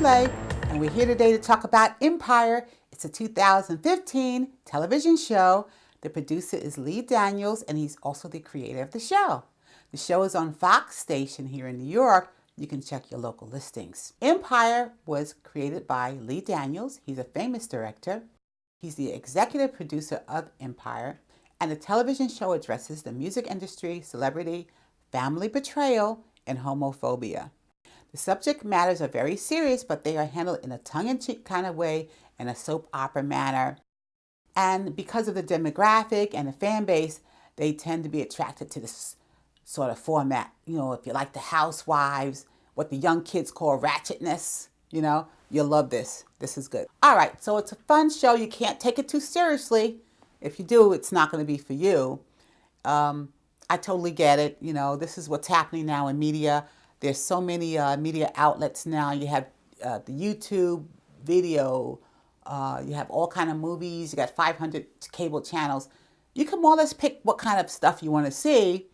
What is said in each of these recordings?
Relay, and we're here today to talk about Empire. It's a 2015 television show. The producer is Lee Daniels, and he's also the creator of the show. The show is on Fox Station here in New York. You can check your local listings. Empire was created by Lee Daniels. He's a famous director. He's the executive producer of Empire, and the television show addresses the music industry, celebrity, family betrayal, and homophobia. The subject matters are very serious, but they are handled in a tongue-in-cheek kind of way, in a soap opera manner. And because of the demographic and the fan base, they tend to be attracted to this sort of format. You know, if you like the housewives, what the young kids call ratchetness, you know, you'll love this. This is good. All right, so it's a fun show. You can't take it too seriously. If you do, it's not going to be for you. I totally get it. You know, this is what's happening now in media. There's so many media outlets now. You have the YouTube video. You have all kind of movies. You got 500 cable channels. You can more or less pick what kind of stuff you want to see.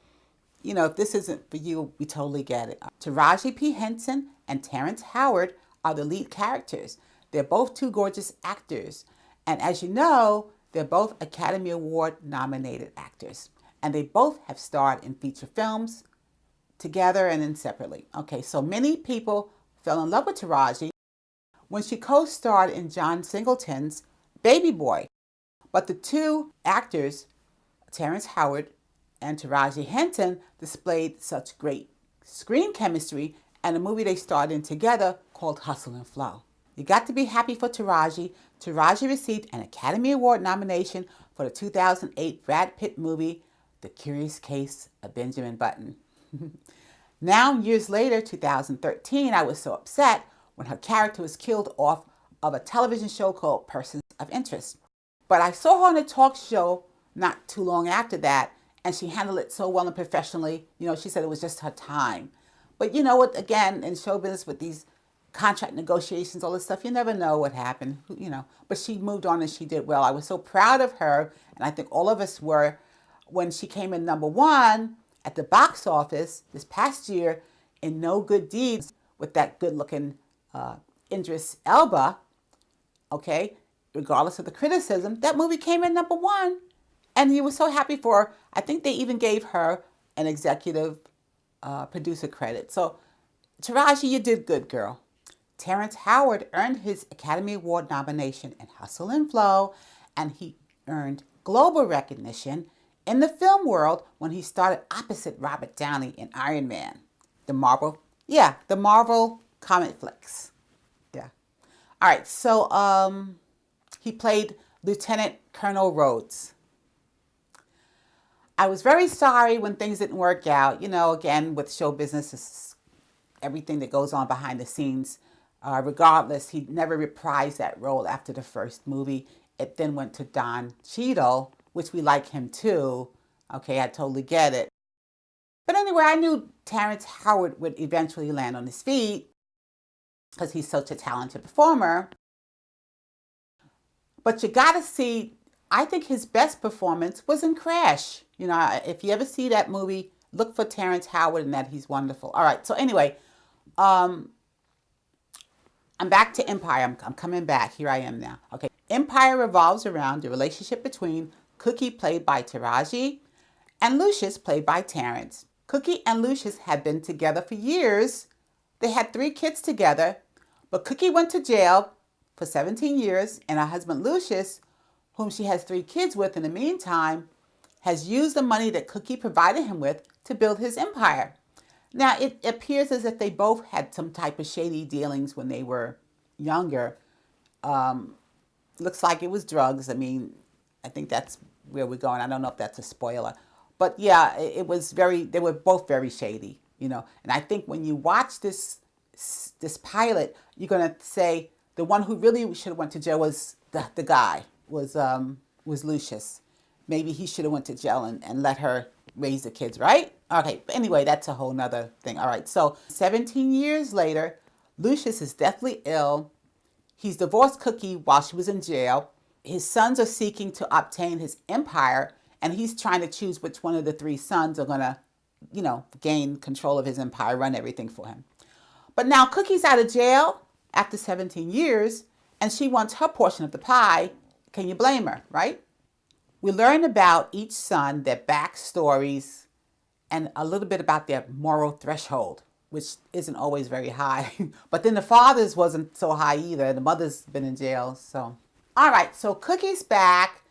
You know, if this isn't for you, we totally get it. Taraji P. Henson and Terrence Howard are the lead characters. They're both two gorgeous actors. And as you know, they're both Academy Award nominated actors. And they both have starred in feature films together and then separately. Okay, so many people fell in love with Taraji when she co-starred in John Singleton's Baby Boy. But the two actors, Terrence Howard and Taraji Henson, displayed such great screen chemistry and a movie they starred in together called Hustle and Flow. You got to be happy for Taraji. Taraji received an Academy Award nomination for the 2008 Brad Pitt movie, The Curious Case of Benjamin Button. Now, years later, 2013, I was so upset when her character was killed off of a television show called Persons of Interest. But I saw her on a talk show not too long after that, and she handled it so well and professionally. You know, she said it was just her time. But you know what, again, in show business with these contract negotiations, all this stuff, you never know what happened, you know. But she moved on and she did well. I was so proud of her, and I think all of us were, when she came in #1 at the box office this past year in No Good Deeds with that good-looking Idris Elba, okay, regardless of the criticism, that movie came in #1. And you were so happy for her. I think they even gave her an executive producer credit. So, Taraji, you did good, girl. Terrence Howard earned his Academy Award nomination in Hustle and Flow, and he earned global recognition in the film world when he started opposite Robert Downey in Iron Man, the Marvel comic flicks. Yeah. All right, so he played Lieutenant Colonel Rhodes. I was very sorry when things didn't work out. You know, again, with show business, it's everything that goes on behind the scenes. Regardless, he never reprised that role after the first movie. It then went to Don Cheadle, which we like him too. Okay, I totally get it. But anyway, I knew Terrence Howard would eventually land on his feet because he's such a talented performer. But you gotta see, I think his best performance was in Crash. You know, if you ever see that movie, look for Terrence Howard and that he's wonderful. All right, so anyway, I'm back to Empire. I'm coming back. Here I am now. Okay, Empire revolves around the relationship between Cookie, played by Taraji, and Lucius, played by Terrence. Cookie and Lucius had been together for years. They had 3 kids together, but Cookie went to jail for 17 years, and her husband Lucius, whom she has 3 kids with in the meantime, has used the money that Cookie provided him with to build his empire. Now, it appears as if they both had some type of shady dealings when they were younger. Looks like it was drugs. I mean, I think that's where we're going. I don't know if that's a spoiler. But yeah, it was they were both very shady, you know. And I think when you watch this pilot, you're going to say the one who really should have went to jail was the guy, was Lucius. Maybe he should have went to jail and let her raise the kids, right? Okay, but anyway, that's a whole nother thing. All right, so 17 years later, Lucius is deathly ill. He's divorced Cookie while she was in jail. His sons are seeking to obtain his empire, and he's trying to choose which one of the 3 sons are going to, you know, gain control of his empire, run everything for him. But now Cookie's out of jail, after 17 years, and she wants her portion of the pie. Can you blame her, right? We learn about each son, their backstories, and a little bit about their moral threshold, which isn't always very high. But then the father's wasn't so high either. The mother's been in jail, so. All right, so Cookie's back,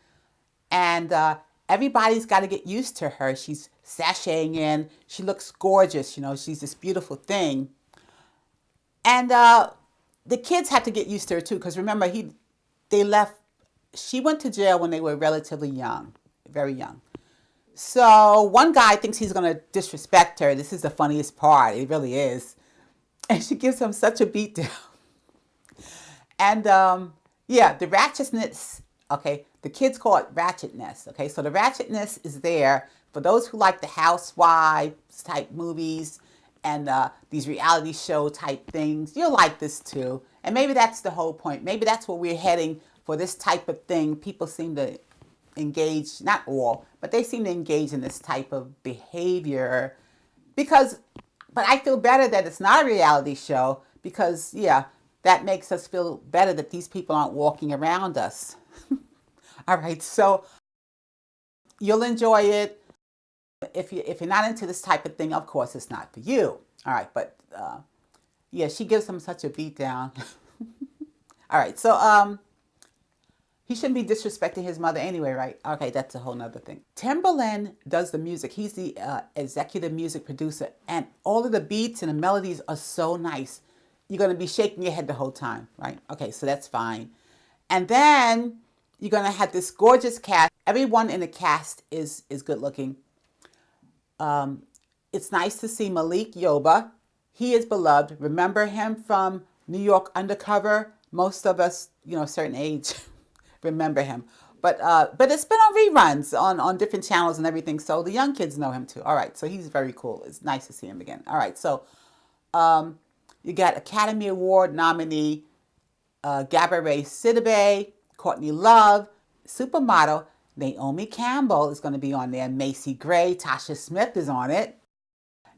and everybody's got to get used to her. She's sashaying in. She looks gorgeous, you know. She's this beautiful thing. And the kids had to get used to her too, because remember, they left. She went to jail when they were relatively young, very young. So one guy thinks he's going to disrespect her. This is the funniest part. It really is. And she gives him such a beatdown. And yeah, the ratchetness, okay, the kids call it ratchetness, okay? So the ratchetness is there for those who like the housewives type movies and these reality show type things. You'll like this too. And maybe that's the whole point. Maybe that's where we're heading for this type of thing. People seem to engage, not all, but they seem to engage in this type of behavior but I feel better that it's not a reality show because, yeah, that makes us feel better that these people aren't walking around us. All right, so you'll enjoy it. If you're not into this type of thing, of course, it's not for you. All right, but yeah, she gives him such a beatdown. All right, so he shouldn't be disrespecting his mother anyway, right? Okay, that's a whole nother thing. Timbaland does the music. He's the executive music producer, and all of the beats and the melodies are so nice. You're going to be shaking your head the whole time, right? Okay, so that's fine. And then you're going to have this gorgeous cast. Everyone in the cast is good looking. It's nice to see Malik Yoba. He is beloved. Remember him from New York Undercover? Most of us, you know, a certain age, remember him. But it's been on reruns on different channels and everything, so the young kids know him too. All right, so he's very cool. It's nice to see him again. All right, so you got Academy Award nominee Gabourey Sidibe, Courtney Love, supermodel Naomi Campbell is going to be on there. Macy Gray, Tasha Smith is on it.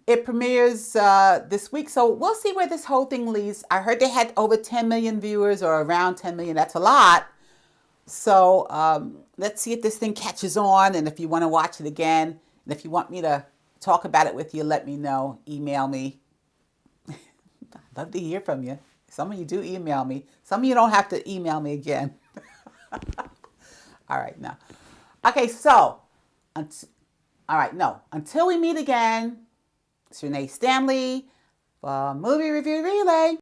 It premieres this week, so we'll see where this whole thing leads. I heard they had over 10 million viewers or around 10 million. That's a lot. So let's see if this thing catches on, and if you want to watch it again, and if you want me to talk about it with you, let me know. Email me. I'd love to hear from you. Some of you do email me. Some of you don't have to email me again. All right, now. Okay, so, until we meet again, it's Renee Stanley for Movie Review Relay.